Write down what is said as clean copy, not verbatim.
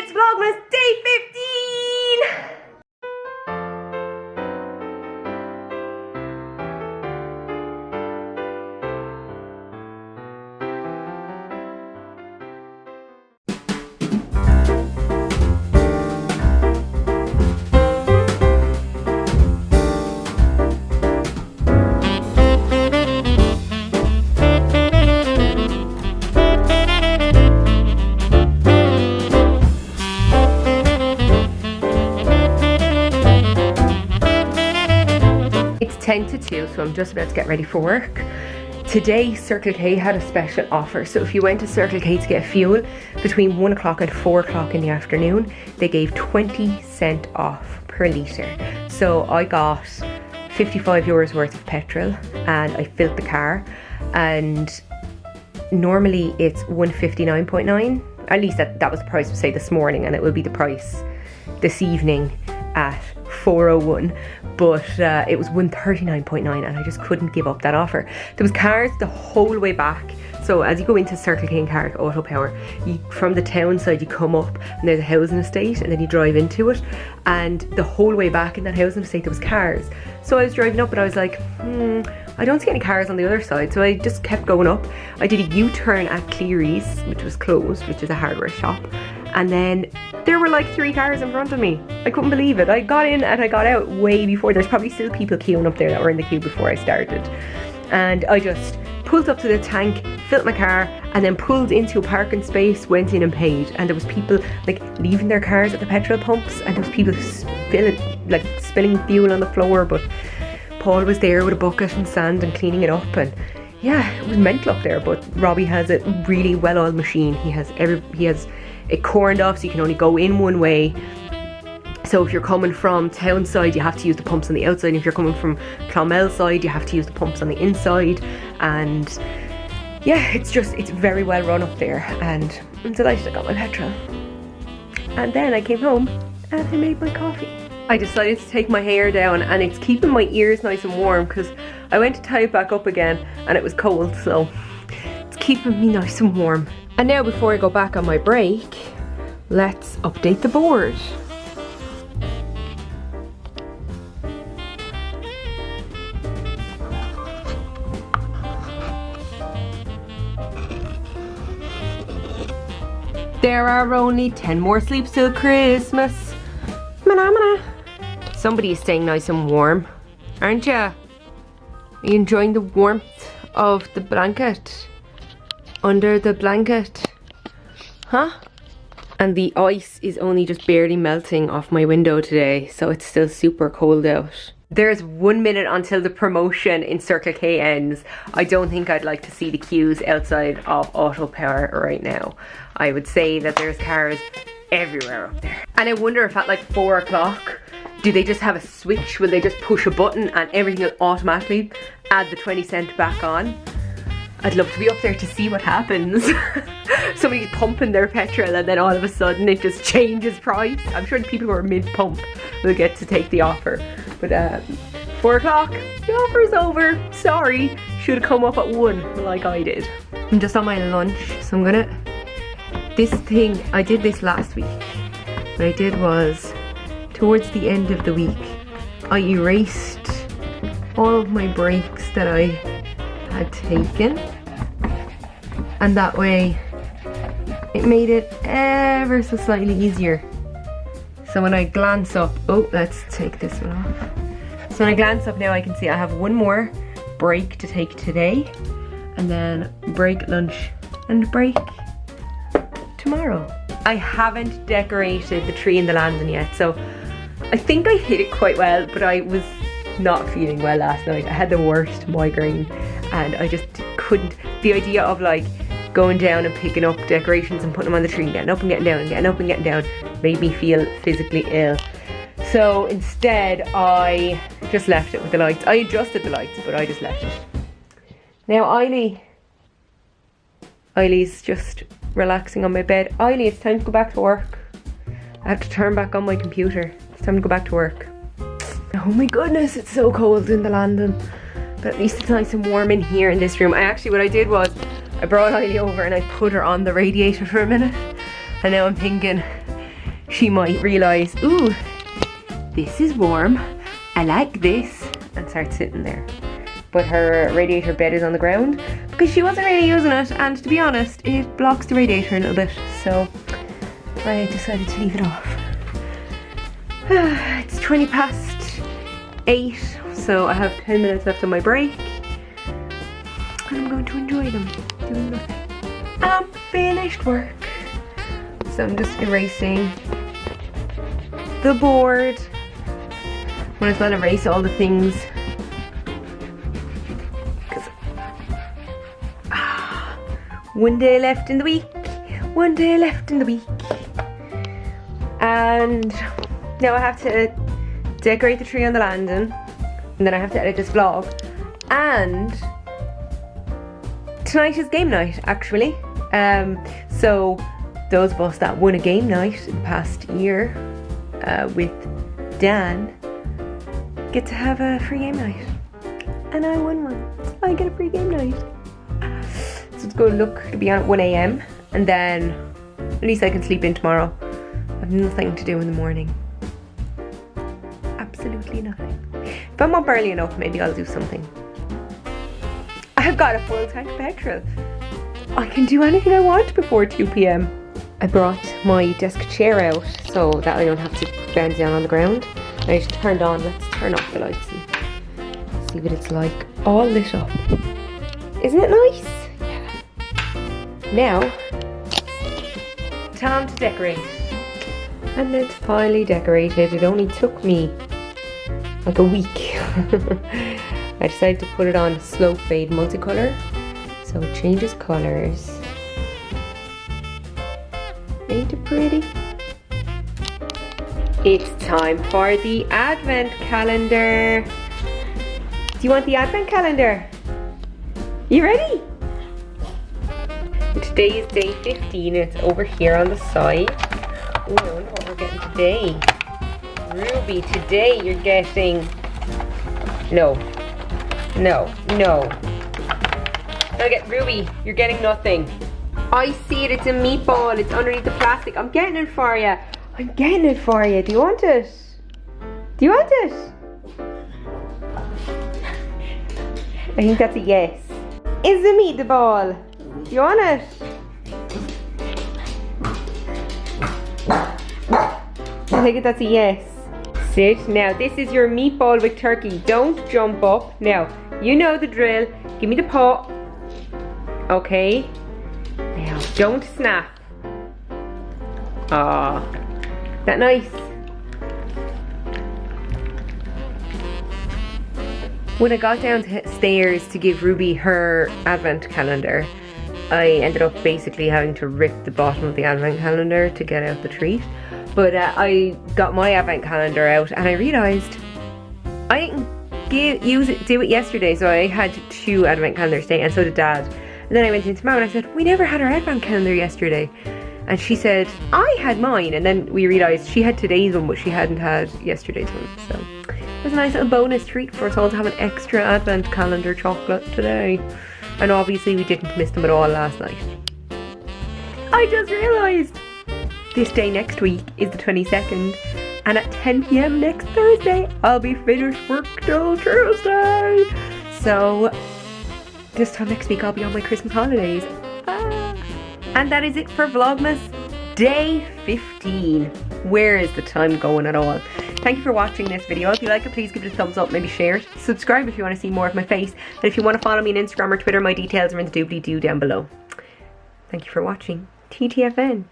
It's Vlogmas day 15! It's 10 to 2, so I'm just about to get ready for work. Today, Circle K had a special offer. So if you went to Circle K to get fuel between 1 o'clock and 4 o'clock in the afternoon, they gave 20% off per litre. So I got 55 euros worth of petrol and I filled the car, and normally it's 159.9. At least that was the price, say, this morning, and it will be the price this evening at 4:01, but it was 139.9, and I just couldn't give up that offer. There was cars the whole way back. So as you go into Circle K and Carrick Auto Power, from the town side you come up and there's a housing estate, and then you drive into it, and the whole way back in that housing estate there was cars. So I was driving up and I was like, I don't see any cars on the other side, so I just kept going up. I did a U-turn at Cleary's, which was closed, which is a hardware shop, and then there were like 3 cars in front of me. I couldn't believe it. I got in and I got out way before. There's probably still people queuing up there that were in the queue before I started. And I just pulled up to the tank, filled my car, and then pulled into a parking space, went in and paid. And there was people like leaving their cars at the petrol pumps, and there was people spilling fuel on the floor, but Paul was there with a bucket and sand and cleaning it up, and yeah, it was mental up there. But Robbie has a really well-oiled machine. He has it corned off, so you can only go in one way. So if you're coming from town side, you have to use the pumps on the outside. If you're coming from Clonmel side, you have to use the pumps on the inside. And yeah, it's very well run up there, and I'm delighted I got my petrol. And then I came home and I made my coffee. I decided to take my hair down, and it's keeping my ears nice and warm because I went to tie it back up again and it was cold, so it's keeping me nice and warm. And now, before I go back on my break, let's update the board. There are only 10 more sleeps till Christmas. Mana. Somebody is staying nice and warm, aren't you? Are you enjoying the warmth of the blanket? Under the blanket? Huh? And the ice is only just barely melting off my window today, so it's still super cold out. There's 1 minute until the promotion in Circle K ends. I don't think I'd like to see the queues outside of Auto Power right now. I would say that there's cars everywhere up there. And I wonder if at like 4 o'clock, do they just have a switch? Will they just push a button and everything will automatically add the 20 cent back on? I'd love to be up there to see what happens. Somebody's pumping their petrol and then all of a sudden it just changes price. I'm sure the people who are mid-pump will get to take the offer. But 4 o'clock, the offer's over. Sorry, should have come up at 1 like I did. I'm just on my lunch, so I'm gonna... This thing, I did this last week. What I did was, towards the end of the week, I erased all of my breaks that I had taken, and that way it made it ever so slightly easier. So when I glance up, oh, let's take this one off. So when I glance up now, I can see I have 1 more break to take today, and then break, lunch, and break tomorrow. I haven't decorated the tree in the landing yet, so I think I hit it quite well, but I was not feeling well last night. I had the worst migraine, and I just couldn't. The idea of like going down and picking up decorations and putting them on the tree and getting up and getting down and getting up and getting down made me feel physically ill. So instead I just left it with the lights. I adjusted the lights, but I just left it. Now Eileen's just relaxing on my bed. Eileen, it's time to go back to work. I have to turn back on my computer. It's time to go back to work. Oh my goodness, it's so cold in the landing. But at least it's nice and warm in here in this room. What I did was I brought Eileen over and I put her on the radiator for a minute. And now I'm thinking, she might realise, ooh, this is warm, I like this, and start sitting there. But her radiator bed is on the ground because she wasn't really using it, and to be honest, it blocks the radiator a little bit, so I decided to leave it off. It's 8:20, so I have 10 minutes left on my break, and I'm going to enjoy them doing nothing. I'm finished work, so I'm just erasing the board. Might as well erase all the things. One day left in the week. One day left in the week. And now I have to decorate the tree on the landing. And then I have to edit this vlog. And tonight is game night, actually. So those of us that won a game night in the past year with Dunne get to have a free game night. And I won one. So I get a free game night. So it's going to be on at 1 AM, and then at least I can sleep in tomorrow. I have nothing to do in the morning. Absolutely nothing. If I'm up early enough, maybe I'll do something. I've got a full tank of petrol. I can do anything I want before 2 PM. I brought my desk chair out so that I don't have to bend down on the ground. And it's turned on. Let's turn off the lights and see what it's like. All lit up. Isn't it nice? Now, time to decorate. And it's finally decorated. It only took me like a week. I decided to put it on slow fade multicolor, so it changes colors. Ain't it pretty? It's time for the advent calendar. Do you want the advent calendar? You ready? Today is day 15, and it's over here on the side. Oh, I wonder what we're getting today. Ruby, today you're getting... No. Okay, Ruby, you're getting nothing. I see it, it's a meatball. It's underneath the plastic. I'm getting it for you. I'm getting it for you. Do you want it? Do you want it? I think that's a yes. Is the meatball? Do you want it? I think that's a yes. Sit. Now, this is your meatball with turkey. Don't jump up. Now, you know the drill. Give me the paw. Okay. Now, don't snap. Ah, that nice? When I got downstairs to give Ruby her advent calendar, I ended up basically having to rip the bottom of the advent calendar to get out the treat. But I got my advent calendar out and I realised I didn't do it yesterday, so I had 2 advent calendars today, and so did Dad. And then I went into Mum and I said, we never had our advent calendar yesterday. And she said, I had mine. And then we realised she had today's one, but she hadn't had yesterday's one. So it was a nice little bonus treat for us all to have an extra advent calendar chocolate today. And obviously we didn't miss them at all last night. I just realised this day next week is the 22nd, and at 10 PM next Thursday I'll be finished work till Tuesday. So this time next week I'll be on my Christmas holidays. And that is it for Vlogmas day 15. Where is the time going at all? Thank you for watching this video. If you like it, please give it a thumbs up, maybe share it. Subscribe if you want to see more of my face. And if you want to follow me on Instagram or Twitter, my details are in the doobly-doo down below. Thank you for watching. TTFN.